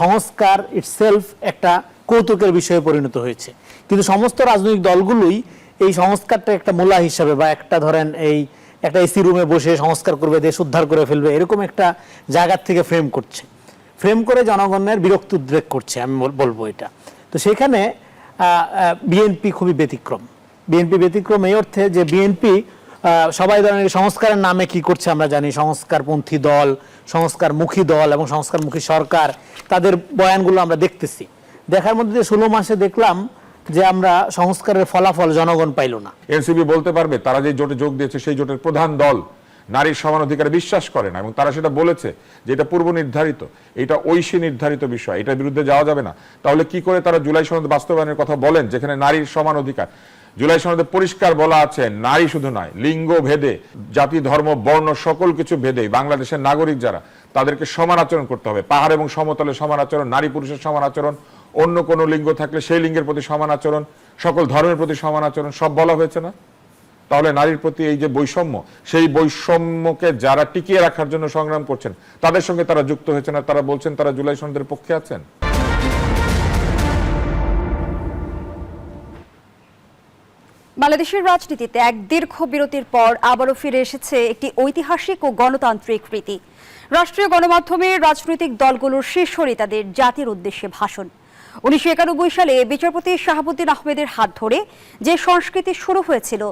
সংস্কার ইটসেলফ একটা কৌতুকের বিষয়ে পরিণত হয়েছে, কিন্তু সমস্ত রাজনৈতিক দলগুলোই এই সংস্কারটা একটা মূলা হিসাবে বা একটা ধরেন এই একটা এসি রুমে বসে সংস্কার করবে, দেশ উদ্ধার করে ফেলবে, এরকম একটা জায়গা থেকে ফ্রেম করছে, ফ্রেম করে জনগণের বিরক্তি উদ্রেক করছে। আমি বলবো এটা। তো সেখানে বিএনপি খুবই ব্যতিক্রম। বিএনপি ব্যতিক্রম এই অর্থে যে বিএনপি সবাই ধরনের সংস্কারের নামে কি করছে আমরা জানি, সংস্কারপন্থী দল, সংস্কারমুখী দল এবং সংস্কারমুখী সরকার, তাদের বয়ানগুলো আমরা দেখতেছি। দেখার মধ্যে 16 মাসে দেখলাম যে আমরা সংস্কারের ফলাফল জনগণ পাইল না। এনসিপি বলতে পারবে তারা যে জোটে যোগ দিয়েছে সেই জোটের প্রধান দল নারীর সমান অধিকারে বিশ্বাস করে না, এবং তারা সেটা বলেছে যে এটা পূর্ব নির্ধারিত, এটা ঐশী নির্ধারিত বিষয়, এটার বিরুদ্ধে যাওয়া যাবে না। তাহলে কি করে তারা জুলাই সনদ বাস্তবায়নের কথা বলেন, যেখানে নারীর সমান অধিকার? জুলাই সনদে পরিষ্কার বলা আছে, নারী শুধু নয়, লিঙ্গ ভেদে, জাতি, ধর্ম, বর্ণ, সকল কিছু ভেদে বাংলাদেশের নাগরিক যারা, তাদেরকে সমান আচরণ করতে হবে। পাহাড় এবং সমতলে সমান আচরণ, নারী পুরুষের সমান আচরণ, অন্য কোনো লিঙ্গ থাকলে সেই লিঙ্গের প্রতি সমান আচরণ, সকল ধর্মের প্রতি সমান আচরণ, সব বলা হয়েছে না? তাহলে নারীর প্রতি এই যে বৈষম্য, সেই বৈষম্যকে যারা টিকিয়ে রাখার জন্য সংগ্রাম করছেন তাদের সঙ্গে তারা যুক্ত হয়েছেন, আর তারা বলছেন তারা জুলাই সনদের পক্ষে আছেন। বাংলাদেশের রাজনীতিতে এক দীর্ঘ বিরতির পর আবারও ফিরে এসেছে একটি ঐতিহাসিক ও গণতান্ত্রিক রীতি। রাষ্ট্রীয় গণমাধ্যমে রাজনৈতিক দলগুলোর শীর্ষ নেতাদের জাতির উদ্দেশ্যে ভাষণ। 1991 সালে বিচারপতি শাহাবুদ্দিন আহমেদের হাত ধরে যে সংস্কৃতি শুরু হয়েছিল,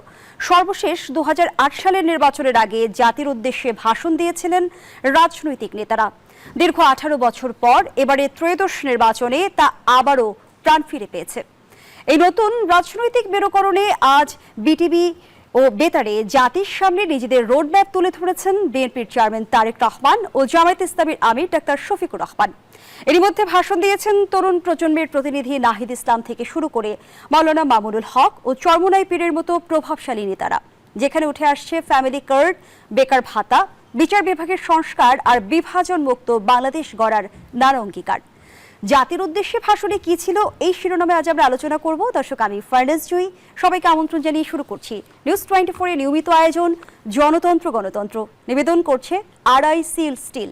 সর্বশেষ 2008 সালের নির্বাচনের আগে জাতির উদ্দেশ্যে ভাষণ দিয়েছিলেন রাজনৈতিক নেতারা। দীর্ঘ 18 বছর পর এবারে ত্রয়োদশ নির্বাচনে তা আবারও প্রাণ ফিরে পেয়েছে। এই নতুন রাজনৈতিক মেরুকরণে আজ বিটিভি ও বেতারে জাতির সামনে নিজেদের রোডম্যাপ তুলে ধরেছেন বিএনপির চেয়ারম্যান তারেক রহমান ও জামায়াত ইসলামীর আমির ডাক্তার শফিকুর রহমান। এরই মধ্যে ভাষণ দিয়েছেন তরুণ প্রজন্মের প্রতিনিধি নাহিদ ইসলাম থেকে শুরু করে মাওলানা মামুনুল হক ও চরমোনাই পীরের মতো প্রভাবশালী নেতারা, যেখানে উঠে আসছে ফ্যামিলি কার্ড, বেকার ভাতা, বিচার বিভাগের সংস্কার আর বিভাজন মুক্ত বাংলাদেশ গড়ার নানা অঙ্গীকার। জাতির উদ্দেশ্যে ভাষণে কি ছিল, এই শিরোনামে আজ আমরা আলোচনা করব। দর্শক, আমি ফারনাজ জুই, সবাইকে আমন্ত্রণ জানিয়ে শুরু করছি নিউজ 24 এর নিয়মিত আয়োজন জনতন্ত্র গণতন্ত্র। নিবেদন করছে আড়াই সিল স্টিল।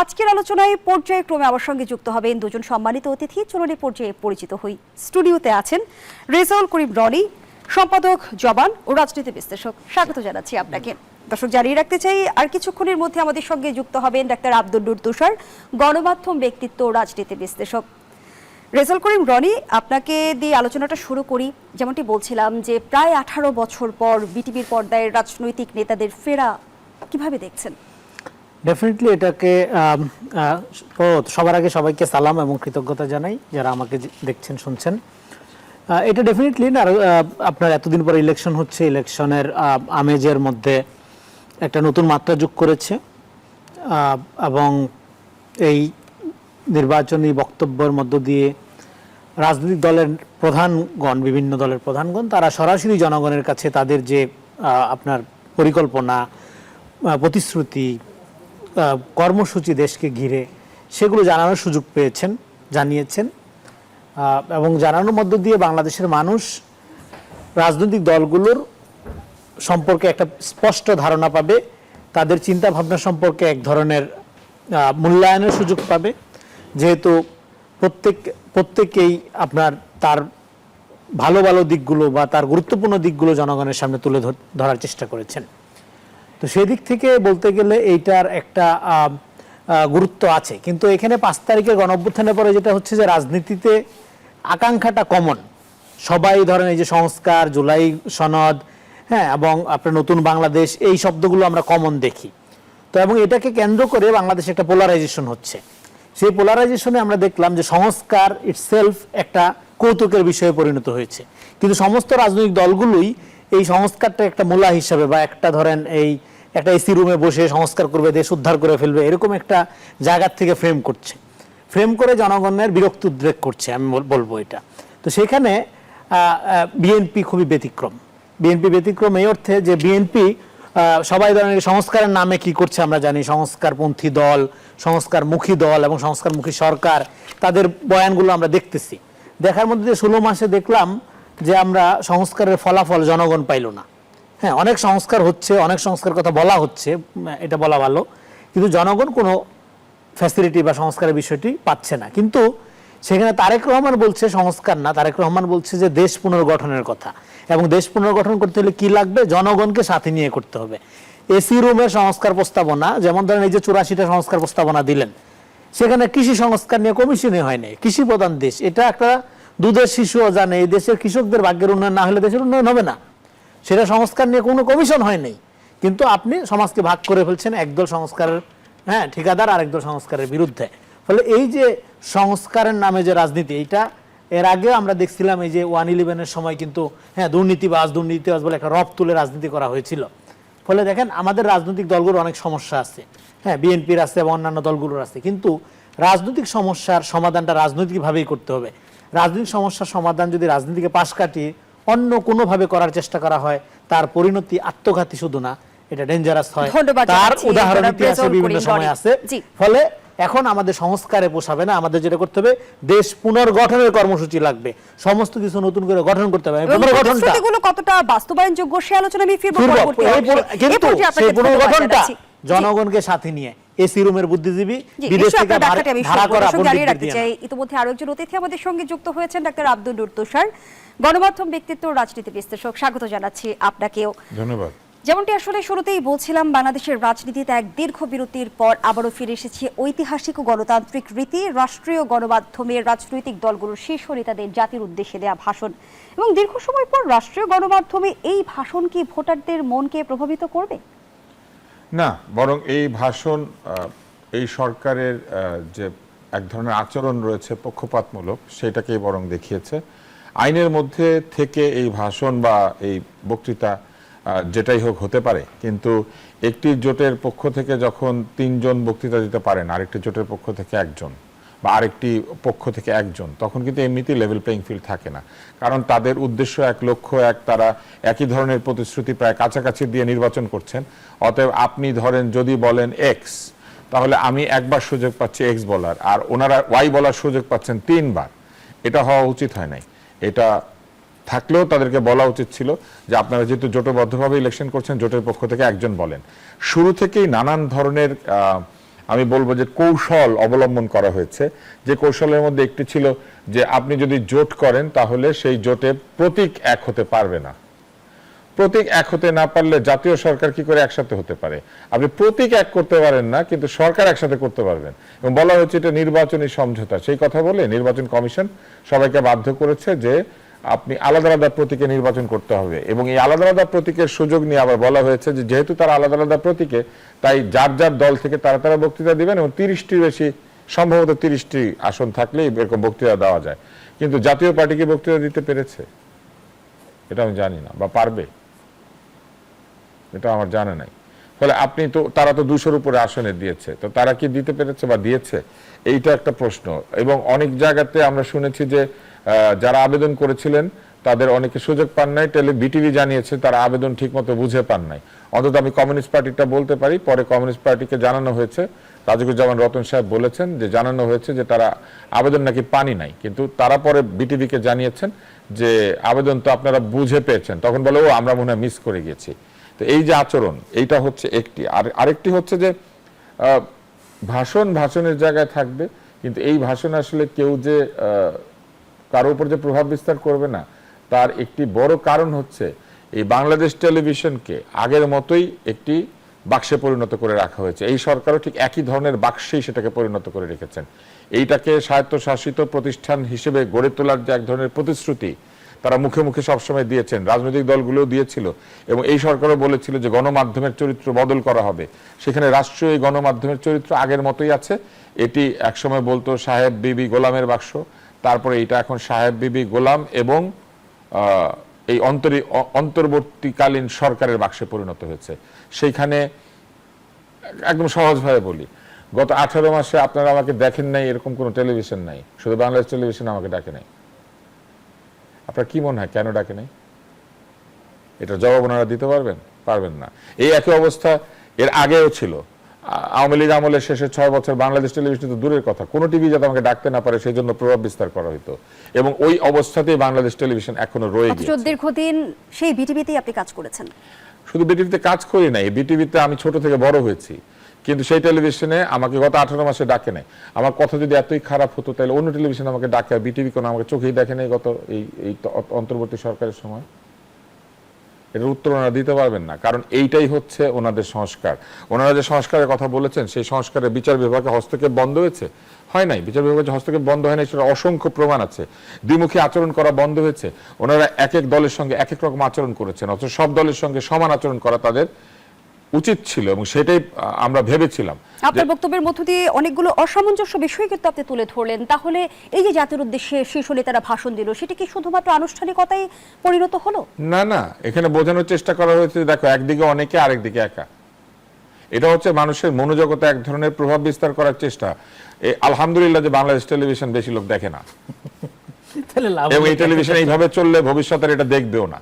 আজকের আলোচনায় পর্যায়ক্রমে আমার সঙ্গে যুক্ত হবেন দুজন সম্মানিত অতিথি। চলুন এই পর্যায়ে পরিচিত হই। স্টুডিওতে আছেন রেজাউল করিম রনি, সম্পাদক জবান ও রাজনীতি বিশ্লেষক। স্বাগত জানাচ্ছি আপনাকে। দর্শক, জানিয়ে রাখতে চাই আর কিছুক্ষণের মধ্যে আমাদের সঙ্গে যুক্ত হবেন ডাক্তার আব্দুল নূর তুষার, গণমাধ্যম ব্যক্তিত্ব ও রাজনীতি বিশ্লেষক। রেজাউল করিম রনি, আপনাকে দিয়ে আলোচনাটা শুরু করি। যেমনটি বলছিলাম যে প্রায় 18 বছর পর বিটিভির পর্দায় রাজনৈতিক নেতাদের ফেরা কিভাবে দেখছেন? ডেফিনেটলি এটাকে সবার আগে সবাইকে সালাম এবং কৃতজ্ঞতা জানাই যারা আমাকে দেখছেন শুনছেন। এটা ডেফিনেটলি না, আপনার এতদিন পরে ইলেকশন হচ্ছে, ইলেকশনের আমেজের মধ্যে একটা নতুন মাত্রা যোগ করেছে এবং এই নির্বাচনী বক্তব্যের মধ্য দিয়ে রাজনৈতিক দলের প্রধানগণ, বিভিন্ন দলের প্রধানগণ, তারা সরাসরি জনগণের কাছে তাদের যে আপনার পরিকল্পনা, প্রতিশ্রুতি, কর্মসূচি দেশকে ঘিরে, সেগুলো জানানোর সুযোগ পেয়েছেন, জানিয়েছেন, এবং জানানোর মধ্য দিয়ে বাংলাদেশের মানুষ রাজনৈতিক দলগুলোর সম্পর্কে একটা স্পষ্ট ধারণা পাবে, তাদের চিন্তা ভাবনা সম্পর্কে এক ধরনের মূল্যায়নের সুযোগ পাবে, যেহেতু প্রত্যেকেই আপনার তার ভালো ভালো দিকগুলো বা তার গুরুত্বপূর্ণ দিকগুলো জনগণের সামনে তুলে ধরার চেষ্টা করেছেন। তো সেই দিক থেকে বলতে গেলে এইটার একটা গুরুত্ব আছে। কিন্তু এখানে 5 তারিখের গণঅভ্যুত্থানের পরে যেটা হচ্ছে যে রাজনীতিতে আকাঙ্ক্ষাটা কমন, সবাই ধরেন এই যে সংস্কার, জুলাই সনদ, হ্যাঁ, এবং আপনার নতুন বাংলাদেশ, এই শব্দগুলো আমরা কমন দেখি। তো এবং এটাকে কেন্দ্র করে বাংলাদেশে একটা পোলারাইজেশন হচ্ছে। সেই পোলারাইজেশনে আমরা দেখলাম যে সংস্কার ইটসেলফ একটা কৌতুকের বিষয়ে পরিণত হয়েছে, কিন্তু সমস্ত রাজনৈতিক দলগুলোই এই সংস্কারটা একটা মূলা হিসাবে বা একটা ধরেন এই একটা এসি রুমে বসে সংস্কার করবে, দেশ উদ্ধার করে ফেলবে, এরকম একটা জায়গার থেকে ফ্রেম করছে, ফ্রেম করে জনগণের বিরক্তি উদ্রেক করছে। আমি বলবো এটা। তো সেখানে বিএনপি খুবই ব্যতিক্রম। বিএনপি ব্যতিক্রম এই অর্থে যে বিএনপি সবাই ধরনের সংস্কারের নামে কি করছে আমরা জানি, সংস্কারপন্থী দল, সংস্কারমুখী দল এবং সংস্কারমুখী সরকার, তাদের বয়ানগুলো আমরা দেখতেছি। দেখার মধ্যে 16 মাসে দেখলাম যে আমরা সংস্কারের ফলাফল জনগণ পাইল না। হ্যাঁ, অনেক সংস্কার হচ্ছে, অনেক সংস্কার কথা বলা হচ্ছে, এটা বলা ভালো, কিন্তু জনগণ কোনো ফ্যাসিলিটি বা সংস্কারের বিষয়টি পাচ্ছে না। কিন্তু সেখানে তারেক রহমান বলছে সংস্কার না, তারেক রহমান বলছে যে দেশ পুনর্গঠনের কথা, এবং দেশ পুনর্গঠন করতে হলে কি লাগবে, জনগণকে সাথে নিয়ে করতে হবে। এসি রুমের সংস্কার প্রস্তাবনা, যেমন ধরেন এই যে 84টা সংস্কার প্রস্তাবনা দিলেন, সেখানে কৃষি সংস্কার নিয়ে কমিশনে হয় নাই। কৃষি প্রধান দেশ, এটা একটা দুধের শিশুও জানে, এই দেশের কৃষকদের ভাগ্যের উন্নয়ন না হলে দেশের উন্নয়ন হবে না। সেটা সংস্কার নিয়ে কোনো কমিশন হয় নাই, কিন্তু আপনি সমাজকে ভাগ করে ফেলছেন একদল সংস্কারের ঠিকাদার আর একদল সংস্কারের বিরুদ্ধে। ফলে এই যে সংস্কারের নামে যে রাজনীতি, এইটা এর আগে আমরা দেখছিলাম এই যে 111-এর সময় কিন্তু দুর্নীতিবাজ বলে একটা রব তুলে রাজনীতি করা হয়েছিল। ফলে দেখেন আমাদের রাজনৈতিক দলগুলোর অনেক সমস্যা আছে, বিএনপির আছে এবং অন্যান্য দলগুলোর আছে, কিন্তু রাজনৈতিক সমস্যার সমাধানটা রাজনৈতিকভাবেই করতে হবে। রাজনৈতিক সমস্যার সমাধান যদি রাজনীতিকে পাশ কাটিয়ে অন্য কোনোভাবে করার চেষ্টা করা হয়, তার পরিণতি আত্মঘাতী শুধু না, এটা ডেঞ্জারাস হয়। তার উদাহরণ ইতিহাসে বিভিন্ন সময় আছে। ফলে এখন আমাদের সংস্কারে পোষাবে না, আমাদের যেটা করতে হবে, দেশ পুনর্গঠনের কর্মসূচি লাগবে, সমস্ত কিছু নতুন করে গঠন করতে হবে। পুনর্গঠনটা কতটা বাস্তবায়নযোগ্য সে আলোচনা আমি ফিরবো পরবর্তী কিন্তু সেই পুনর্গঠনটা জনগণকে সাথে নিয়ে, এসি রুমের বুদ্ধিজীবী, বিদেশ থেকে ভাড়া করা পণ্ডিতদের দিয়ে। ইতিমধ্যে আরো একজন অতিথি আমাদের সঙ্গে যুক্ত হয়েছেন, ডাক্তার আব্দুল নূর তুষার, গণমাধ্যম ব্যক্তিত্ব, রাজনীতি বিশ্লেষক। স্বাগত জানাচ্ছি আপনাকেও। ধন্যবাদ। যেমনটি আসলে শুরুতেই বলছিলাম, বাংলাদেশের রাজনীতিতে এক দীর্ঘ বিরতির পর আবারও ফিরে এসেছে ঐতিহাসিক ও গণতান্ত্রিক রীতি, রাষ্ট্রীয় গণমাধ্যমের রাজনৈতিক দলগুলোর শীর্ষ নেতাদের জাতির উদ্দেশ্যে দেয়া ভাষণ। এবং দীর্ঘ সময় পর রাষ্ট্রীয় গণমাধ্যমে এই ভাষণ কি ভোটারদের মনকে প্রভাবিত করবে? না, বরং এই ভাষণ এই সরকারের যে এক ধরনের আচরণ রয়েছে পক্ষপাতমূলক, সেটাকেই বরং দেখিয়েছে। আইনের মধ্যে থেকে এই ভাষণ বা এই বক্তৃতা যেটাই হোক হতে পারে, কিন্তু একটি জোটের পক্ষ থেকে যখন 3 জন বক্তৃতা দিতে পারেন, আরেকটি জোটের পক্ষ থেকে 1 জন বা আরেকটি পক্ষ থেকে 1 জন, তখন কিন্তু এমনিতেই লেভেল প্লেইং ফিল্ড থাকে না। কারণ তাদের উদ্দেশ্য এক, লক্ষ্য এক, তারা একই ধরনের প্রতিশ্রুতি প্রায় কাছাকাছি দিয়ে নির্বাচন করছেন। অতএব আপনি ধরেন যদি বলেন এক্স, তাহলে আমি একবার সুযোগ পাচ্ছি এক্স বলার, আর ওনারা ওয়াই বলার সুযোগ পাচ্ছেন 3 বার। এটা হওয়া উচিত হয় নাই। এটা থাকলেও তাদেরকে বলা উচিত ছিল যে আপনারা যেহেতু জোটবদ্ধভাবে ইলেকশন করছেন, জোটের পক্ষ থেকে 1 জন বলেন। শুরু থেকেই নানান ধরনের আমি বলবো যে কৌশল অবলম্বন করা হয়েছে। যে কৌশলের মধ্যে একটি ছিল যে আপনি যদি জোট করেন তাহলে সেই জোটে প্রতীক এক হতে পারবে না। প্রতীক এক হতে না পারলে জাতীয় সরকার কি করে একসাথে হতে পারে? আপনি প্রতীক এক করতে পারেন না, কিন্তু সরকার একসাথে করতে পারবেন। এবং বলা হয়েছে এটা নির্বাচনী সমঝোতা। সেই কথা বলে নির্বাচন কমিশন সবাইকে বাধ্য করেছে যে আপনি আলাদা আলাদা প্রতীকে নির্বাচন করতে হবে। এবং এই আলাদা আলাদা প্রতীকের সুযোগ নিয়ে আবার বলা হয়েছে যে যেহেতু তারা আলাদা আলাদা প্রতীকে, তাই যার যার দল থেকে তারা বক্তৃতা দিবেন, এবং 30টির বেশি, সম্ভবত 30টি আসন থাকলে এরকম বক্তৃতা দেওয়া যায়। কিন্তু জাতীয় পার্টিকে বক্তৃতা দিতে পেরেছে? এটা আমি জানি না, বা পারবে, এটা আমার জানা নাই। ফলে আপনি তো, তারা তো 200-র উপরে আসনে দিয়েছে, তো তারা কি দিতে পেরেছে বা দিয়েছে? এইটা একটা প্রশ্ন। এবং অনেক জায়গাতে আমরা শুনেছি যে যারা আবেদন করেছিলেন তাদের অনেকে সুযোগ পান নাই। বিটিভি জানিয়েছে তারা আবেদন ঠিকমতো বুঝে পান নাই। অন্তত আমি কমিউনিস্ট পার্টিটা বলতে পারি, পরে কমিউনিস্ট পার্টিকে জানানো হয়েছে, রাজিকুজ্জামান রতন সাহেব বলেছেন যে জানানো হয়েছে যে তারা আবেদন নাকি পানি নাই, কিন্তু তারা পরে বিটিভিকে জানিয়েছেন যে আবেদন তো আপনারা বুঝে পেয়েছেন। তখন বলে ও আমরা মনে হয় মিস করে গেছি। তো এই যে আচরণ, এইটা হচ্ছে একটি। আর আরেকটি হচ্ছে যে ভাষণের জায়গায় থাকবে, কিন্তু এই ভাষণ আসলে কেউ যে কারো উপর যে প্রভাব বিস্তার করবে না, তার একটি বড় কারণ হচ্ছে এই বাংলাদেশ টেলিভিশনকে আগের মতোই একটি বাক্সে পরিণত করে রাখা হয়েছে। এই সরকারও ঠিক একই ধরনের বাক্সেই সেটাকে পরিণত করে রেখেছেন। এইটাকে স্বায়ত্তশাসিত প্রতিষ্ঠান হিসেবে গড়ে তোলার যে এক ধরনের প্রতিশ্রুতি তারা মুখে মুখে সবসময় দিয়েছেন, রাজনৈতিক দলগুলোও দিয়েছিল, এবং এই সরকারও বলেছিল যে গণমাধ্যমের চরিত্র বদল করা হবে। সেখানে রাষ্ট্রীয় এই গণমাধ্যমের চরিত্র আগের মতোই আছে। এটি একসময় বলতো সাহেব বিবি গোলামের বাক্স, তারপরে এটা এখন সাহেব বিবি গোলাম এবং এই অন্তর্বর্তীকালীন সরকারের বাক্সে পরিণত হয়েছে। সেইখানে একদম সহজভাবে বলি, গত 18 মাসে আপনারা আমাকে দেখেন নাই এরকম কোনো টেলিভিশন নাই, শুধু বাংলাদেশ টেলিভিশন আমাকে ডাকে নাই। আপনার কি মনে হয় কেন ডাকে নাই? এটা জবাব ওনারা দিতে পারবেন? পারবেন না। এই একই অবস্থা এর আগেও ছিল। আওয়ামী লীগ আমলের শেষে 6 বছর বাংলাদেশ টেলিভিশন তো দূরের কথা, কোনো টিভি যাতে আমাকে ডাকতে না পারে সেই জন্য প্রভাব বিস্তার করা হতো, এবং ওই অবস্থাতেই বাংলাদেশ টেলিভিশন এখনো রয়ে গেছে। দীর্ঘদিন সেই বিটিভিতেই আপনি কাজ করেছেন? শুধু বিটিভিতে কাজ করি নাই, বিটিভিতে আমি ছোট থেকে বড় হয়েছি, কিন্তু সেই টেলিভিশনে আমাকে গত 18 মাসে ডাকে নাই। আমার কথা যদি এতই খারাপ হতো তাহলে অন্য টেলিভিশনে আমাকে ডাকে, বিটিভি কোনো আমাকে চোখেই দেখে নাই গত এই অন্তর্বর্তী সরকারের সময়। এটার উত্তর ওনারা দিতে পারবেন না, কারণ এইটাই হচ্ছে ওনাদের সংস্কার। ওনারা যে সংস্কারের কথা বলেছেন সেই সংস্কারে বিচার বিভাগে হস্তক্ষেপ বন্ধ হয়েছে, হয় নাই। বিচার বিভাগে হস্তক্ষেপ বন্ধ হয় নাই, সেটা অসংখ্য প্রমাণ আছে। দ্বিমুখী আচরণ করা বন্ধ হয়েছে। ওনারা এক এক দলের সঙ্গে এক এক রকম আচরণ করেছেন, অথচ সব দলের সঙ্গে সমান আচরণ করা তাদের উচিত ছিল, এবং সেটাই আমরা ভেবেছিলাম। আপনার বক্তব্যের মধ্য দিয়ে অনেকগুলো অসামঞ্জস্য বিষয় কিন্তু আপনি তুলে ধরলেন। তাহলে এই যে জাতির উদ্দেশ্যে শীর্ষ নেতারা ভাষণ দিল, সেটা কি শুধুমাত্র আনুষ্ঠানিকতায় পরিণত হলো? না না, এখানে বোঝানোর চেষ্টা করা হয়েছে, দেখো একদিকে অনেকে আরেকদিকে একা। এটা হচ্ছে মানুষের মনোজগতে এক ধরনের প্রভাব বিস্তার করার চেষ্টা। আলহামদুলিল্লাহ যে বাংলাদেশ টেলিভিশন বেশি লোক দেখে না, এবং এই টেলিভিশন এইভাবে চললে ভবিষ্যতে এটা দেখবেও না।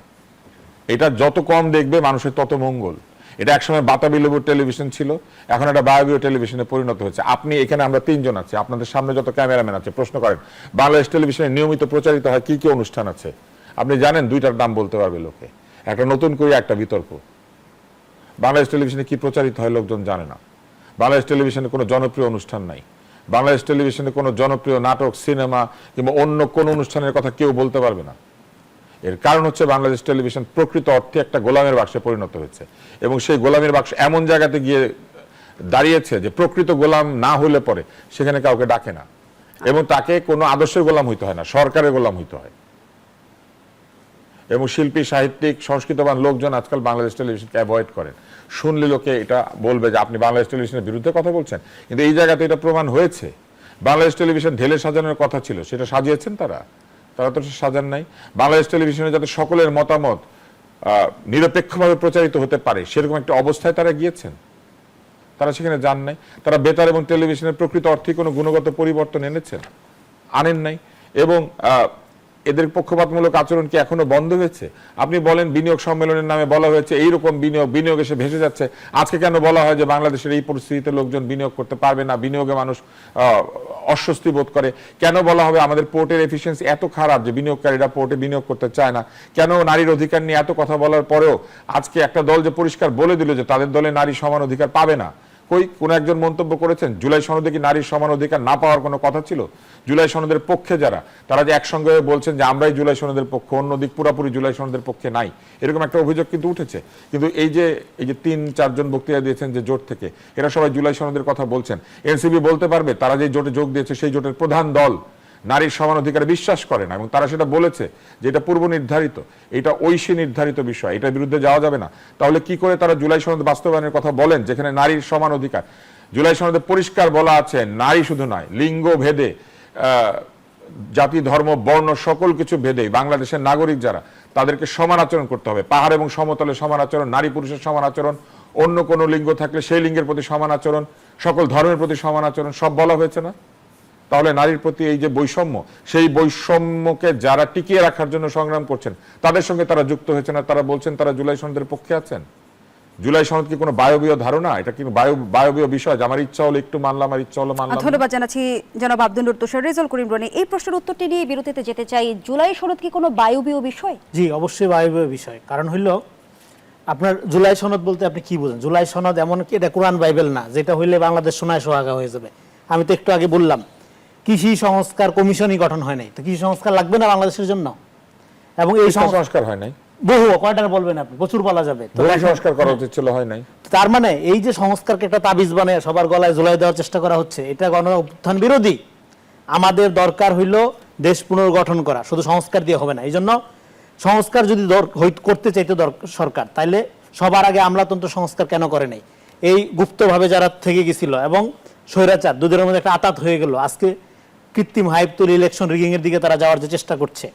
এটা যত কম দেখবে মানুষের তত মঙ্গল। এটা একসময় বাতাবি লেবুর টেলিভিশন ছিল, এখন এটা বায়বীয় টেলিভিশনে পরিণত হয়েছে। আপনি এখানে আমরা 3 জন আছি, আপনাদের সামনে যত ক্যামেরাম্যান আছে, প্রশ্ন করেন বাংলাদেশ টেলিভিশনে নিয়মিত প্রচারিত হয় কি কি অনুষ্ঠান আছে, আপনি জানেন 2টার নাম বলতে পারবে লোকে। একটা নতুন করে একটা বিতর্ক, বাংলাদেশ টেলিভিশনে কি প্রচারিত হয় লোকজন জানে না। বাংলাদেশ টেলিভিশনে কোনো জনপ্রিয় অনুষ্ঠান নাই। বাংলাদেশ টেলিভিশনে কোনো জনপ্রিয় নাটক, সিনেমা কিংবা অন্য কোনো অনুষ্ঠানের কথা কেউ বলতে পারবে না। এর কারণ হচ্ছে বাংলাদেশ টেলিভিশন প্রকৃত অর্থে একটা গোলামের বাক্সে পরিণত হয়েছে, এবং সেই গোলামের বাক্স এমন জায়গাতে গিয়ে দাঁড়িয়েছে যে প্রকৃত গোলাম না হলে পরে সেখানে কাউকে ডাকে না, এবং তাকে কোনো আদর্শের গোলাম হইতে হয় না, সরকারের গোলাম হইতে হয়। এবং শিল্পী, সাহিত্যিক, সংস্কৃতবান লোকজন আজকাল বাংলাদেশ টেলিভিশনকে অ্যাভয়েড করেন। শুনলে লোকে এটা বলবে যে আপনি বাংলাদেশ টেলিভিশনের বিরুদ্ধে কথা বলছেন, কিন্তু এই জায়গাতে এটা প্রমাণ হয়েছে। বাংলাদেশ টেলিভিশন ঢেলে সাজানোর কথা ছিল, সেটা সাজিয়েছেন তারা তো সাজান নাই। বাংলাদেশ টেলিভিশনে যাতে সকলের মতামত নিরপেক্ষভাবে প্রচারিত হতে পারে সেরকম একটা অবস্থায় তারা গিয়েছেন, তারা সেখানে যান নাই। তারা বেতার এবং টেলিভিশনের প্রকৃত অর্থে কোনো গুণগত পরিবর্তন এনেছেন? আনেন নাই। এবং এদের পক্ষপাতমূলক আচরণ কি এখনো বন্ধ হয়েছে? আপনি বলেন বিনিয়োগ সম্মেলনের নামে বলা হয়েছে এইরকম বিনিয়োগ এসে ভেসে যাচ্ছে। আজকে কেন বলা হয় যে বাংলাদেশের এই পরিস্থিতিতে লোকজন বিনিয়োগ করতে পারবে না, বিনিয়োগে মানুষ অস্বস্তি বোধ করে? কেন বলা হবে আমাদের পোর্টের এফিসিয়েন্সি এত খারাপ যে বিনিয়োগকারীরা পোর্টে বিনিয়োগ করতে চায় না? কেন নারীর অধিকার নিয়ে এত কথা বলার পরেও আজকে একটা দল যে পরিষ্কার বলে দিল যে তাদের দলে নারী সমান অধিকার পাবে না? কোন একজন মন্তব্য করেছেন জুলাই সনদে কি নারীর সমান অধিকার না পাওয়ার কোনো কথা ছিল? জুলাই সনদের পক্ষে যারা, তারা যে একসঙ্গে বলছেন যে আমরাই জুলাই সনদের পক্ষে, অন্যদিক পুরোপুরি জুলাই সনদের পক্ষে নাই, এরকম একটা অভিযোগ কিন্তু উঠেছে। কিন্তু এই যে 3-4 জন বক্তৃতা দিয়েছেন যে জোট থেকে, এরা সবাই জুলাই সনদের কথা বলছেন। এনসিপি বলতে পারবে তারা যে জোটে যোগ দিয়েছে সেই জোটের প্রধান দল নারীর সমান অধিকারে বিশ্বাস করে না, এবং তারা সেটা বলেছে যে এটা পূর্ব নির্ধারিত, এটা ঐশী নির্ধারিত বিষয়, এটার বিরুদ্ধে যাওয়া যাবে না। তাহলে কি করে তারা জুলাই সনদ বাস্তবায়নের কথা বলেন যেখানে নারীর সমান অধিকার? জুলাই সনদে পরিষ্কার বলা আছে নারী শুধু নয়, লিঙ্গ ভেদে, জাতি, ধর্ম, বর্ণ সকল কিছু ভেদে বাংলাদেশের নাগরিক যারা, তাদেরকে সমান আচরণ করতে হবে। পাহাড় এবং সমতলে সমান আচরণ, নারী পুরুষের সমান আচরণ, অন্য কোনো লিঙ্গ থাকলে সেই লিঙ্গের প্রতি সমান আচরণ, সকল ধর্মের প্রতি সমান আচরণ, সব বলা হয়েছে না? তাহলে নারীর প্রতি এই যে বৈষম্য, সেই বৈষম্যকে যারা টিকিয়ে রাখার জন্য সংগ্রাম করছেন তাদের সঙ্গে তারা যুক্ত হয়েছে না। তারা বলছেন তারা জুলাই সনদের পক্ষে আছেন। জুলাই সনদ কি কোনো বায়বীয় ধারণা? এটা কি বায়বীয় বিষয় যে আমার ইচ্ছা হলো একটু মানলাম, আর ইচ্ছা হলো মানলাম? ধন্যবাদ জানাচ্ছি জনাব আব্দুল তুষার। রেজাউল করিম রনি, এই প্রশ্নের উত্তরটি নিয়ে বিরতিতে যেতে চাই। জুলাই সনদ কি কোনো বায়বীয় বিষয়? জি, অবশ্যই বায়বীয় বিষয়। কারণ হইল আপনার জুলাই সনদ বলতে আপনি কি বোঝেন? জুলাই সনদ এমন কি এটা কোরআন বাইবেল না যেটা হইলে বাংলাদেশ সোনায় সোহাগা হয়ে যাবে। আমি তো একটু আগে বললাম কৃষি সংস্কার কমিশনই গঠন হয় নাই, তো কৃষি সংস্কার লাগবে না বাংলাদেশের জন্য? এবং এই সংস্কার হয় নাই, বহু কয়টার বলবেন আপনি, প্রচুর বলা যাবে। তো সংস্কার করা উচিত ছিল, হয় নাই। তার মানে এই যে সংস্কারকে একটা তাবিজ বানিয়ে সবার গলায় ঝুলাই দেওয়ার চেষ্টা করা হচ্ছে, এটা গণ অভ্যুত্থান বিরোধী। আমাদের দরকার হইল দেশ পুনর্গঠন করা, শুধু সংস্কার দিয়ে হবে না। এই জন্য সংস্কার যদি করতে চাইতো সরকার, তাইলে সবার আগে আমলাতন্ত্র সংস্কার কেন করে নাই? এই গুপ্তভাবে যারা থেকে গেছিল এবং স্বৈরাচার দুদের মধ্যে একটা আতাত হয়ে গেল, আজকে কৃত্রিম হাইপ তৈরি, ইলেকশন রিগিং এর দিকে তারা যাওয়ার যে চেষ্টা করছে,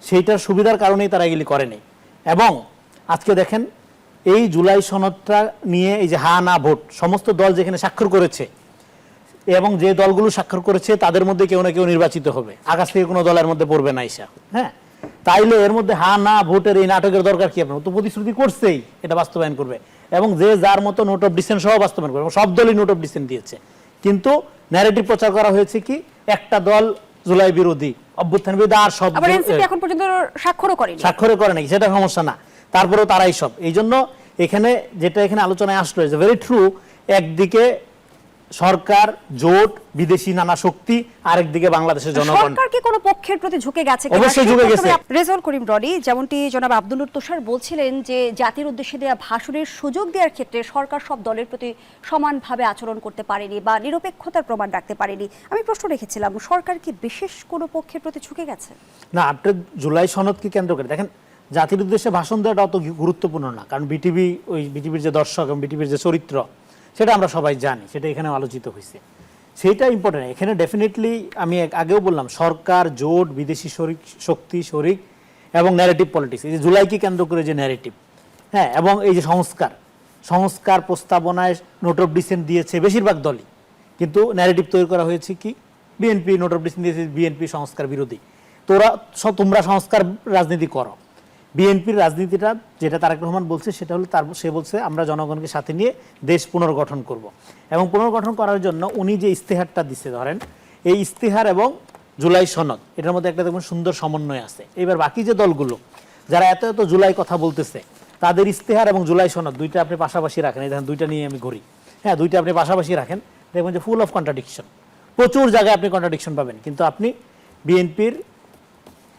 সেইটার সুবিধার কারণেই তারা এগুলি করেনি। এবং আজকে দেখেন এই জুলাই সনদটা নিয়ে এই যে হা না ভোট, সমস্ত দল যেখানে স্বাক্ষর করেছে এবং যে দলগুলো স্বাক্ষর করেছে তাদের মধ্যে কেউ না কেউ নির্বাচিত হবে, আকাশ থেকে কোনো দলের মধ্যে পড়বে না ইসা। হ্যাঁ, তাইলে এর মধ্যে হা না ভোটের এই নাটকের দরকার কি? আপনার তো প্রতিশ্রুতি করছেই এটা বাস্তবায়ন করবে, এবং যে যার মতো নোট অফ ডিসেন্ট সহ বাস্তবায়ন করবে, সব দলই নোট অফ ডিসেন্ট দিয়েছে। কিন্তু ন্যারেটিভ প্রচার করা হয়েছে কি একটা দল জুলাই বিরোধী, অভ্যুত্থান বিরোধী, আর সব এখন পর্যন্ত স্বাক্ষরও করে নাকি, সেটা সমস্যা না, তারপরেও তারাই সব। এই জন্য এখানে যেটা এখানে আলোচনায় আসলো, ইজ ভেরি ট্রু। একদিকে সরকার, জোট, বিদেশি নানা শক্তি, আরেকদিকে বাংলাদেশের জনগণ। সরকার কি কোনো পক্ষের প্রতি ঝুঁকে গেছে কিনা? অবশ্যই ঝুঁকে গেছে। রেজাউল করিম রনি, যেমনটি জনাব আব্দুল্লুর তুষার বলছিলেন যে জাতির উদ্দেশ্যে দেওয়া ভাষণের সুযোগ দেওয়ার ক্ষেত্রে সরকার সব দলের প্রতি সমানভাবে আচরণ করতে পারেনি বা নিরপেক্ষতার প্রমাণ রাখতে পারেনি। আমি প্রশ্ন রেখেছিলাম, সরকার কি বিশেষ কোনো পক্ষের প্রতি ঝুঁকে গেছে? না, আপনি জুলাই সনদকে কেন্দ্র করে দেখেন, জাতির উদ্দেশ্যে ভাষণ দেওয়াটা অত গুরুত্বপূর্ণ না, কারণ বিটিভির যে দর্শক এবং বিটিভির যে চরিত্র সেটা আমরা সবাই জানি, সেটা এখানে আলোচিত হয়েছে, সেইটা ইম্পর্টেন্ট। এখানে ডেফিনেটলি আমি আগেও বললাম, সরকার, জোট, বিদেশি শক্তি, শরিক এবং ন্যারেটিভ পলিটিক্স, এই যে জুলাইকে কেন্দ্র করে যে ন্যারেটিভ, হ্যাঁ, এবং এই যে সংস্কার প্রস্তাবনায় নোট অফ ডিসেন্ট দিয়েছে বেশিরভাগ দলই, কিন্তু ন্যারেটিভ তৈরি করা হয়েছে কি, বিএনপি নোট অফ ডিসেন্ট দিয়েছে, বিএনপি সংস্কার বিরোধী। তোমরা সংস্কার রাজনীতি করো। বিএনপির রাজনীতিটা যেটা তারেক রহমান বলছে সেটা হলো সে বলছে আমরা জনগণকে সাথে নিয়ে দেশ পুনর্গঠন করব, এবং পুনর্গঠন করার জন্য উনি যে ইস্তেহারটা দিচ্ছে, ধরেন এই ইস্তেহার এবং জুলাই সনদ, এটার মধ্যে একটা দেখুন সুন্দর সমন্বয় আছে। এবার বাকি যে দলগুলো যারা এত এত জুলাই কথা বলতেছে, তাদের ইস্তেহার এবং জুলাই সনদ দুইটা আপনি পাশাপাশি রাখেন, এই দেখেন দুইটা নিয়ে আমি ঘুরি, হ্যাঁ, দুইটা আপনি পাশাপাশি রাখেন, দেখবেন যে ফুল অফ কন্ট্রাডিকশন, প্রচুর জায়গায় আপনি কন্ট্রাডিকশন পাবেন। কিন্তু আপনি বিএনপির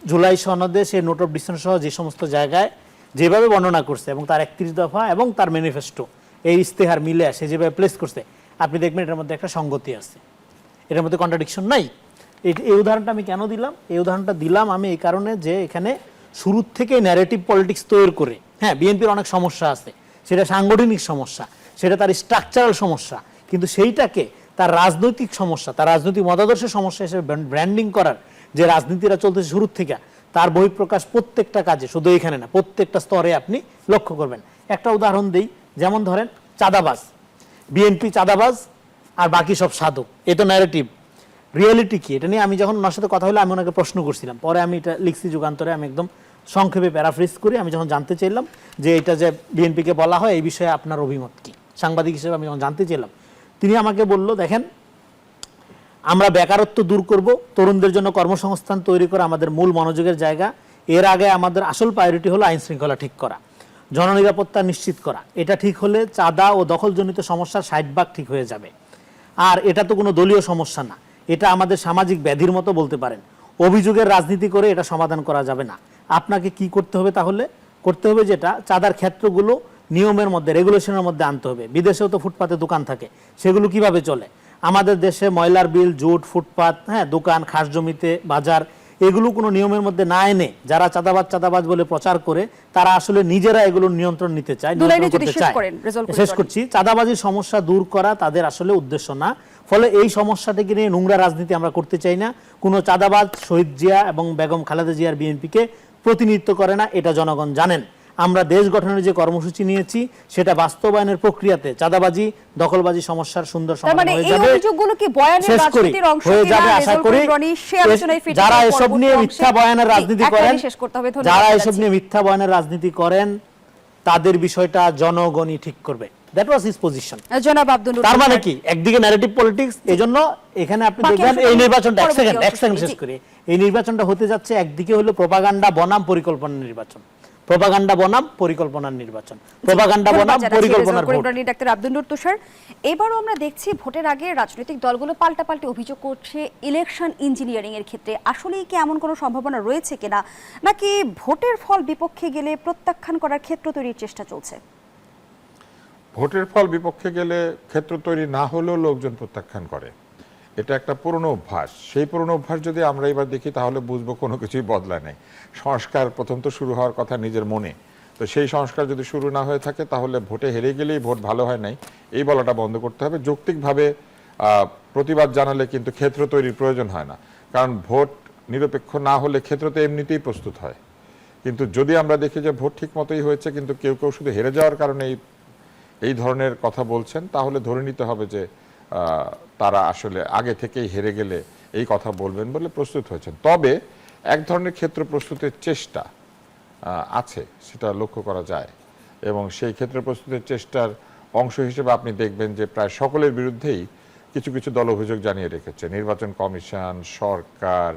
জুলাই সনদে সে নোট অফ ডিসেন্ট সহ যে সমস্ত জায়গায় যেভাবে বর্ণনা করছে এবং তার 31 দফা এবং তার ম্যানিফেস্টো, এই ইস্তেহার মিলে সে যেভাবে প্লেস করছে, আপনি দেখবেন এটার মধ্যে একটা সঙ্গতি আছে, এটার মধ্যে কন্ট্রাডিকশন নাই। এই উদাহরণটা আমি কেন দিলাম? এই উদাহরণটা দিলাম আমি এই কারণে যে এখানে শুরুর থেকে ন্যারেটিভ পলিটিক্স তৈরি করে, হ্যাঁ, বিএনপির অনেক সমস্যা আছে, সেটা সাংগঠনিক সমস্যা, সেটা তার স্ট্রাকচারাল সমস্যা, কিন্তু সেইটাকে তার রাজনৈতিক সমস্যা, তার রাজনৈতিক মতাদর্শের সমস্যা হিসেবে ব্র্যান্ডিং করার যে রাজনীতিরা চলতেছে শুরুর থেকে, তার বহিঃপ্রকাশ প্রত্যেকটা কাজে, শুধু এখানে না, প্রত্যেকটা স্তরে আপনি লক্ষ্য করবেন। একটা উদাহরণ দেই, যেমন ধরেন চাঁদাবাজ, বিএনপি চাঁদাবাজ আর বাকি সব সাধু, এ তো ন্যারেটিভ। রিয়েলিটি কি এটা নিয়ে আমি যখন ওনার সাথে কথা হলো, আমি ওনাকে প্রশ্ন করছিলাম, পরে আমি এটা লিখছি যুগান্তরে, আমি একদম সংক্ষেপে প্যারাফ্রেজ করি। আমি যখন জানতে চাইলাম যে এটা যে বিএনপিকে বলা হয় এই বিষয়ে আপনার অভিমত কি, সাংবাদিক হিসেবে আমি যখন জানতে চাইলাম, তিনি আমাকে বলল, দেখেন, আমরা বেকারত্ব দূর করব, তরুণদের জন্য কর্মসংস্থান তৈরি করা আমাদের মূল মনোযোগের জায়গা। এর আগে আমাদের আসল প্রায়োরিটি হলো আইন শৃঙ্খলা ঠিক করা, জননিরাপত্তা নিশ্চিত করা। এটা ঠিক হলে চাঁদা ও দখলজনিত সমস্যার 60% ঠিক হয়ে যাবে। আর এটা তো কোনো দলীয় সমস্যা না, এটা আমাদের সামাজিক ব্যাধির মতো বলতে পারেন। অভিযোগের রাজনীতি করে এটা সমাধান করা যাবে না। আপনাকে কি করতে হবে তাহলে? করতে হবে যেটা, চাঁদার ক্ষেত্রগুলো নিয়মের মধ্যে, রেগুলেশনের মধ্যে আনতে হবে। বিদেশেও তো ফুটপাতে দোকান থাকে, সেগুলো কিভাবে চলে? আমাদের দেশে ময়লার বিল, জুট, ফুটপাত, হ্যাঁ, দোকান, খাস জমিতে বাজার, এগুলো কোনো নিয়মের মধ্যে না এনে যারা চাঁদাবাজ বলে প্রচার করে, তারা আসলে নিজেরা এগুলো নিয়ন্ত্রণ নিতে চায়, নিয়ন্ত্রণ করতে চায়। শেষ করছি, চাঁদাবাজির সমস্যা দূর করা তাদের আসলে উদ্দেশ্য না। ফলে এই সমস্যাটাকে নিয়ে নোংরা রাজনীতি আমরা করতে চাই না। কোনো চাঁদাবাজ শহীদ জিয়া এবং বেগম খালেদা জিয়ার বিএনপিকে প্রতিনিধিত্ব করে না, এটা জনগণ জানেন। আমরা দেশ গঠনের যে কর্মসূচি নিয়েছি সেটা বাস্তবায়নের প্রক্রিয়াতে চাঁদাবাজি, দখলবাজি সমস্যার সুন্দর সমাধান হয়ে যাবে। শেষ করি, হয়ে যাবে আশা করি। যারা এসব নিয়ে মিথ্যা বয়ানের রাজনীতি করেন, যারা এসব নিয়ে মিথ্যা বয়ানের রাজনীতি করেন, তাদের বিষয়টা জনগণই ঠিক করবে। That was his position. তার মানে কি, একদিকে ন্যারেটিভ পলিটিক্স, এজন্য এখানে আপনি দেখবেন এই নির্বাচনটা, এক সেকেন্ড শেষ করি, এই নির্বাচনটা হতে যাচ্ছে একদিকে হলো প্রোপাগান্ডা বনাম পরিকল্পনার নির্বাচন, প্রোপাগান্ডা বনাম পরিকল্পনার নির্বাচন, প্রোপাগান্ডা বনাম পরিকল্পনার ভোট। ডাক্তার আব্দুল্লুর তুষার, এবারও আমরা দেখছি ভোটের আগে রাজনৈতিক দলগুলো পাল্টাপাল্টি অভিযোগ করছে ইলেকশন ইঞ্জিনিয়ারিং এর ক্ষেত্রে। আসলেই কি এমন কোনো সম্ভাবনা রয়েছে কিনা, নাকি ভোটের ফল বিপক্ষে গেলে প্রত্যাখ্যান করার ক্ষেত্র তৈরির চেষ্টা চলছে? ভোটের ফল বিপক্ষে গেলে ক্ষেত্র তৈরি না হলেও লোকজন প্রত্যাখ্যান করে, এটা একটা পুরনো অভ্যাস। সেই পুরনো অভ্যাস যদি আমরা এবার দেখি তাহলে বুঝবো কোনো কিছুই বদলায় নাই। সংস্কার প্রথম তো শুরু হওয়ার কথা নিজের মনে, তো সেই সংস্কার যদি শুরু না হয়ে থাকে তাহলে ভোটে হেরে গেলেই ভোট ভালো হয় নাই, এই বলাটা বন্ধ করতে হবে। যৌক্তিকভাবে প্রতিবাদ জানালে কিন্তু ক্ষেত্র তৈরির প্রয়োজন হয় না, কারণ ভোট নিরপেক্ষ না হলে ক্ষেত্র তো এমনিতেই প্রস্তুত হয়। কিন্তু যদি আমরা দেখি যে ভোট ঠিক মতোই হয়েছে কিন্তু কেউ কেউ শুধু হেরে যাওয়ার কারণে এই ধরনের কথা বলছেন, তাহলে ধরে নিতে হবে যে তারা আসলে আগে থেকেই হেরে গেলে এই কথা বলবেন বলে প্রস্তুত হয়েছেন। তবে এক ধরনের ক্ষেত্র প্রস্তুতের চেষ্টা আছে, সেটা লক্ষ্য করা যায়, এবং সেই ক্ষেত্র প্রস্তুতের চেষ্টার অংশ হিসেবে আপনি দেখবেন যে প্রায় সকলের বিরুদ্ধেই কিছু কিছু দল অভিযোগ জানিয়ে রেখেছে। নির্বাচন কমিশন, সরকার,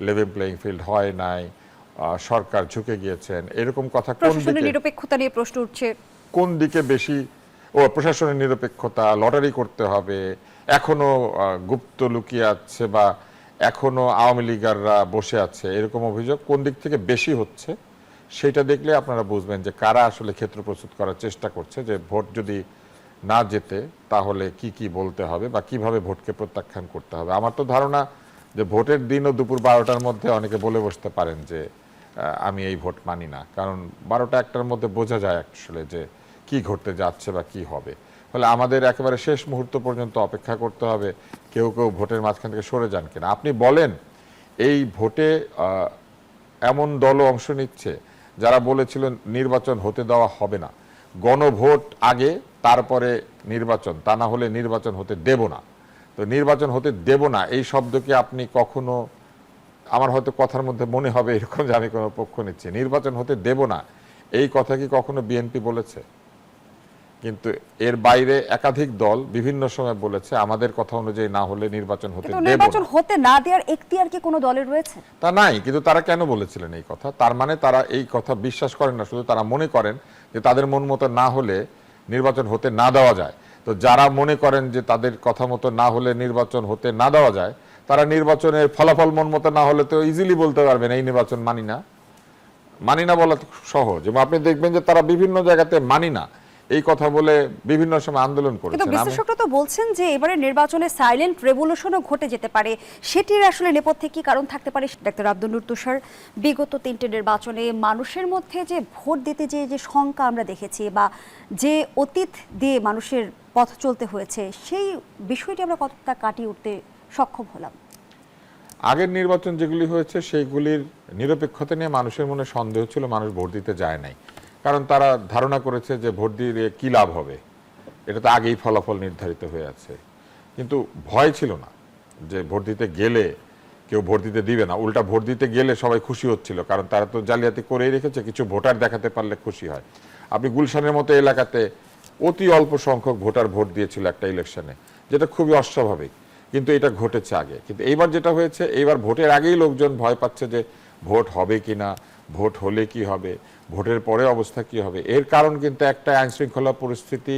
লেভেল প্লেইং ফিল্ড হয় নাই, সরকার ঝুঁকে গিয়েছেন, এরকম কথা কোন দিকে, নিরপেক্ষতা নিয়ে প্রশ্ন উঠছে, কোন দিকে বেশি, প্রশাসনের নিরপেক্ষতা, লটারি করতে হবে, এখনো গুপ্ত লুকিয়ে আছে বা এখনো আওয়ামী লীগাররা বসে আছে, এরকম অভিযোগ কোন দিক থেকে বেশি হচ্ছে সেটা দেখলে আপনারা বুঝবেন যে কারা আসলে ক্ষেত্র প্রস্তুত করার চেষ্টা করছে, যে ভোট যদি না জেতে তাহলে কি কি বলতে হবে বা কিভাবে ভোটকে প্রত্যাখ্যান করতে হবে। আমার তো ধারণা যে ভোটের দিনও দুপুর 12টার মধ্যে অনেকে বলে বসতে পারেন যে আমি এই ভোট মানি না, কারণ 12টা 1টার মধ্যে বোঝা যায় আসলে যে কি ঘটতে যাচ্ছে বা কি হবে। ফলে আমাদের একেবারে শেষ মুহূর্ত পর্যন্ত অপেক্ষা করতে হবে কেউ কেউ ভোটের মাঝখান থেকে সরে যান কিনা। আপনি বলেন এই ভোটে এমন দলও অংশ নিচ্ছে যারা বলেছিল নির্বাচন হতে দেওয়া হবে না, গণভোট আগে তারপরে নির্বাচন, তা না হলে নির্বাচন হতে দেব না। তো নির্বাচন হতে দেব না এই শব্দকে আপনি কখনো, আমার হয়তো কথার মধ্যে মনে হবে এরকম যে আমি কোনো পক্ষ নিচ্ছি, নির্বাচন হতে দেব না এই কথা কি কখনো বিএনপি বলেছে? কিন্তু এর বাইরে একাধিক দল বিভিন্ন সময় বলেছে আমাদের কথা অনুযায়ী না হলে নির্বাচন হতে দেব না। নির্বাচন হতে না দেওয়ার এখতিয়ার কি কোনো দলের রয়েছে? তা নাই, কিন্তু তারা কেন বলেছিলেন এই কথা? তার মানে তারা এই কথা বিশ্বাস করেন না, শুধু তারা মনে করেন যে তাদের মন মতো না হলে নির্বাচন হতে না দেওয়া যায়। তো যারা মনে করেন যে তাদের কথা মতো না হলে নির্বাচন হতে না দেওয়া যায়, তারা নির্বাচনের ফলাফল মন মতো না হলে তো ইজিলি বলতে পারবেন এই নির্বাচন মানি না। মানি না বলা সহজ, এবং আপনি দেখবেন যে তারা বিভিন্ন জায়গাতে মানি না এই কথা বলে বিভিন্ন সময় আন্দোলন কিন্তু করেছেন। বিশ্লেষকরা তো বলছেন যে এবারে নির্বাচনে সাইলেন্ট রেভলিউশনও ঘটে যেতে পারে, সেটির আসলে নেপথ্যে কি কারণ থাকতে পারে? ডাক্তার আব্দুল নূর তুষার, বিগত 3টে নির্বাচনে মানুষের মধ্যে যে ভোট দিতে যে শঙ্কা আমরা দেখেছি বা যে অতীত দিয়ে মানুষের পথ চলতে হয়েছে, সেই বিষয়টি আমরা কতটা কাটিয়ে উঠতে সক্ষম হলাম? আগের নির্বাচন যেগুলি হয়েছে সেইগুলির নিরপেক্ষতা নিয়ে মানুষের মনে সন্দেহ ছিল, মানুষ ভোট দিতে যায় নাই, কারণ তারা ধারণা করেছে যে ভোট দিয়ে কি লাভ হবে, এটা তো আগেই ফলাফল নির্ধারিত হয়ে আছে। কিন্তু ভয় ছিল না যে ভোট দিতে গেলে কেউ ভোট দিতে দিবে না, উল্টা ভোট দিতে গেলে সবাই খুশি হচ্ছিল, কারণ তারা তো জালিয়াতি করেই রেখেছে, কিছু ভোটার দেখাতে পারলে খুশি হয়। আপনি গুলশানের মতো এলাকাতে অতি অল্প সংখ্যক ভোটার ভোট দিয়েছিল একটা ইলেকশনে, যেটা খুবই অস্বাভাবিক, কিন্তু এটা ঘটেছে আগে। কিন্তু এইবার যেটা হয়েছে, এইবার ভোটের আগেই লোকজন ভয় পাচ্ছে যে ভোট হবে কিনা, ভোট হলে কি হবে, ভোটের পরে অবস্থা কি হবে। এর কারণ কিন্তু একটা আইনশৃঙ্খলা পরিস্থিতি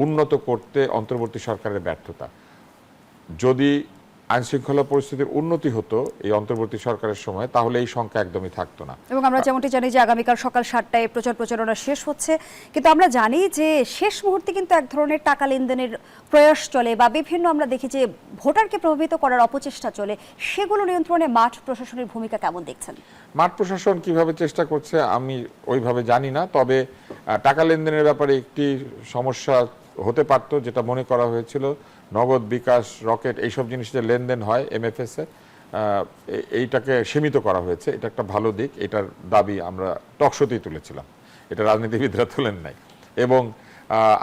উন্নত করতে অন্তর্বর্তী সরকারের ব্যর্থতা। যদি আইনশৃঙ্খলা পরিস্থিতির উন্নতি হতো এই অন্তর্বর্তী সরকারের সময়, তাহলে এই সংখ্যা একদমই থাকতো না। এবং আমরা যেমনটি জানি যে আগামীকাল সকাল 7টায় প্রচারণা শেষ হচ্ছে, কিন্তু আমরা জানি যে শেষ মুহূর্তে কিন্তু এক ধরনের টাকা লেনদেনের প্রয়াস চলে বা বিভিন্ন আমরা দেখি যে ভোটারকে প্রভাবিত করার অপচেষ্টা চলে, সেগুলো নিয়ন্ত্রণে মাঠ প্রশাসনের ভূমিকা কেমন দেখছেন? মাঠ প্রশাসন কিভাবে চেষ্টা করছে আমি ওইভাবে জানি না, তবে টাকা লেনদেনের ব্যাপারে একটি সমস্যা হতে পারত, যেটা মনে করা হয়েছিল নগদ, বিকাশ, রকেট এইসব জিনিস যে লেনদেন হয় MFS এ, এইটাকে সীমিত করা হয়েছে। এটা একটা ভালো দিক, এটার দাবি আমরা টকশোতেই তুলেছিলাম, এটা রাজনীতিবিদরা তুলেন নাই। এবং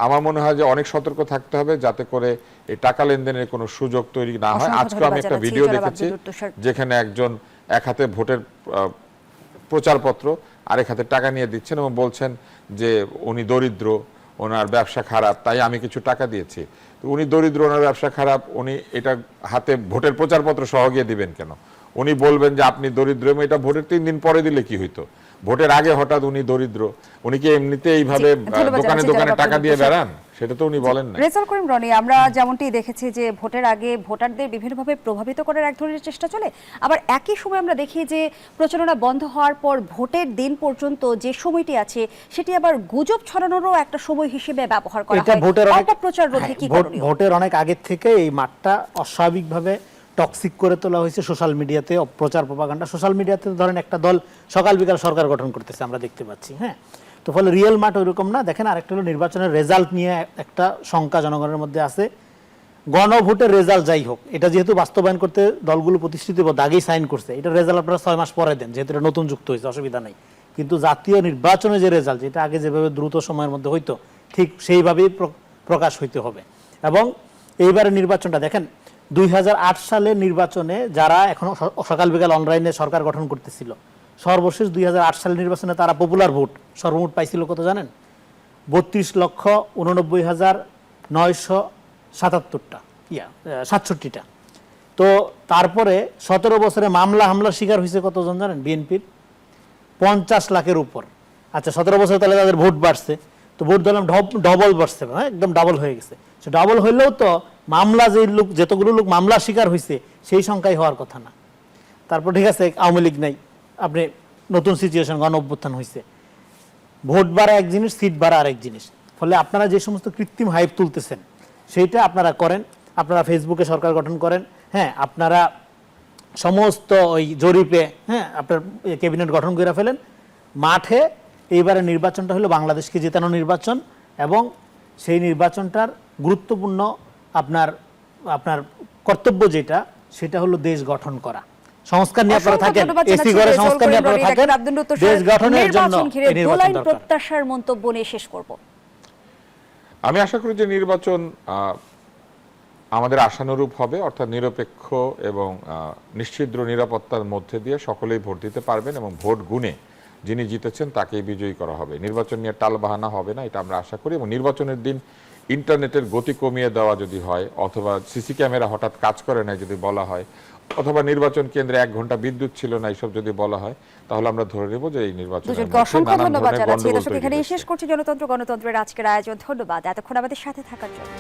আমার মনে হয় যে অনেক সতর্ক থাকতে হবে যাতে করে এই টাকা লেনদেনের কোনো সুযোগ তৈরি না হয়। আজকে আমি একটা ভিডিও দেখেছি যেখানে একজন এক হাতে ভোটের প্রচারপত্র আরেক হাতে টাকা নিয়ে দিচ্ছেন এবং বলছেন যে উনি দরিদ্র, ওনার ব্যবসা খারাপ, তাই আমি কিছু টাকা দিয়েছি। তো উনি দরিদ্র, ওনার ব্যবসা খারাপ, উনি এটা হাতে ভোটের প্রচারপত্র সহ গিয়ে দিবেন কেন? উনি বলবেন যে আপনি দরিদ্র, এবং এটা ভোটের 3 দিন পরে দিলে কি হইতো? ভোটের আগে হঠাৎ উনি দরিদ্র, উনি কি এমনিতে এইভাবে দোকানে দোকানে টাকা দিয়ে বেড়ান? সেটা তো উনি বলেন না। রেজাল্ট করিম রনি, আমরা যেমনটি দেখেছি যে ভোটের আগে ভোটারদের বিভিন্নভাবে প্রভাবিত করার এক ধরনের চেষ্টা চলে, আবার একই সময় আমরা দেখি যে প্রচারণা বন্ধ হওয়ার পর ভোটের দিন পর্যন্ত যে সময়টি আছে সেটি আবার গুজব ছড়ানোরও একটা সময় হিসেবে ব্যবহার করা হয়। অপপ্রচার রোধে কি করণীয়? ভোটের অনেক আগের থেকে এই মাঠটা অস্বাভাবিকভাবে টক্সিক করে তোলা হয়েছে সোশ্যাল মিডিয়াতে, প্রচার প্রপাগান্ডা। সোশ্যাল মিডিয়াতে ধরেন একটা দল সকাল বিকাল সরকার গঠন করতেছে, আমরা দেখতে পাচ্ছি। হ্যাঁ, তো ফলে রিয়েল মাঠ ওইরকম না। দেখেন, আরেকটা হলো নির্বাচনের রেজাল্ট নিয়ে একটা শঙ্কা জনগণের মধ্যে আছে। গণভোটের রেজাল্ট যাই হোক, এটা যেহেতু বাস্তবায়ন করতে দলগুলো প্রতিশ্রুতিবদ্ধ আগেই সাইন করছে, এটা রেজাল্ট আপনারা 6 মাস পরে দেন, যেহেতু এটা নতুন যুক্ত হয়েছে, অসুবিধা নাই। কিন্তু জাতীয় নির্বাচনে যে রেজাল্ট, যেটা আগে যেভাবে দ্রুত সময়ের মধ্যে হইতো, ঠিক সেইভাবেই প্রকাশ হইতে হবে। এবং এইবারের নির্বাচনটা দেখেন, 2008 সালের নির্বাচনে যারা এখন সকাল বিকাল অনলাইনে সরকার গঠন করতেছিল, সর্বশেষ 2008 সালের নির্বাচনে তারা পপুলার ভোট সর্বমোট পাইছিল কত জানেন? 32,89,967টা। তো তারপরে 17 বছরে মামলা হামলার শিকার হয়েছে কতজন জানেন? বিএনপির 50 লাখের উপর। আচ্ছা, 17 বছরে তাহলে তাদের ভোট বাড়ছে, তো ভোট দিলাম ডবল বাড়ছে, হ্যাঁ একদম ডাবল হয়ে গেছে। সে ডাবল হইলেও তো মামলা যে লোক, যতগুলো লোক মামলার শিকার হয়েছে সেই সংখ্যায় হওয়ার কথা না। তারপর ঠিক আছে আওয়ামী লীগ নাই, আপনি নতুন সিচুয়েশন, গণ অভ্যুত্থান হয়েছে, ভোট বাড়া এক জিনিস, সিট বাড়া আরেক জিনিস। ফলে আপনারা যে সমস্ত কৃত্রিম হাইপ তুলতেছেন সেইটা আপনারা করেন, আপনারা ফেসবুকে সরকার গঠন করেন, হ্যাঁ আপনারা সমস্ত ওই জরিপে, হ্যাঁ আপনার ক্যাবিনেট গঠন করে ফেলেন। মাঠে এইবারে নির্বাচনটা হলো বাংলাদেশকে জেতানো নির্বাচন, এবং সেই নির্বাচনটার গুরুত্বপূর্ণ আপনার আপনার কর্তব্য যেটা, সেটা হলো দেশ গঠন করা। সংস্কার নিয়ে আপনারা থাকেন, এসি করে সংস্কার নিয়ে আপনারা থাকেন, দেশ গঠনের জন্য এই নির্বাচন দরকার। প্রত্যাশার মন্তব্য নিয়ে শেষ করব। আমি আশা করি যে নির্বাচন আমাদের আশানুরূপ হবে, অর্থাৎ নিরপেক্ষ এবং নিশ্চিদ্র নিরাপত্তার মধ্যে দিয়ে সকলেই ভোট দিতে পারবেন, এবং ভোট গুণে যিনি জিতেছেন তাকেই বিজয়ী করা হবে। নির্বাচন নিয়ে টালবাহানা হবে না, এটা আমরা আশা করি। এবং নির্বাচনের দিন ইন্টারনেটের গতি কমিয়ে দেওয়া যদি হয়, অথবা সিসি ক্যামেরা হঠাৎ কাজ করে না যদি বলা হয়, অথবা নির্বাচন কেন্দ্রে 1 ঘন্টা বিদ্যুৎ ছিল না, এইসব যদি বলা হয়, তাহলে আমরা ধরে নেব যে এই নির্বাচন। অসংখ্য ধন্যবাদ জানাচ্ছি। দর্শক, এখানেই শেষ করছি জনতন্ত্র গণতন্ত্রের আজকের আয়োজন। ধন্যবাদ এতক্ষণ আমাদের সাথে থাকার জন্য।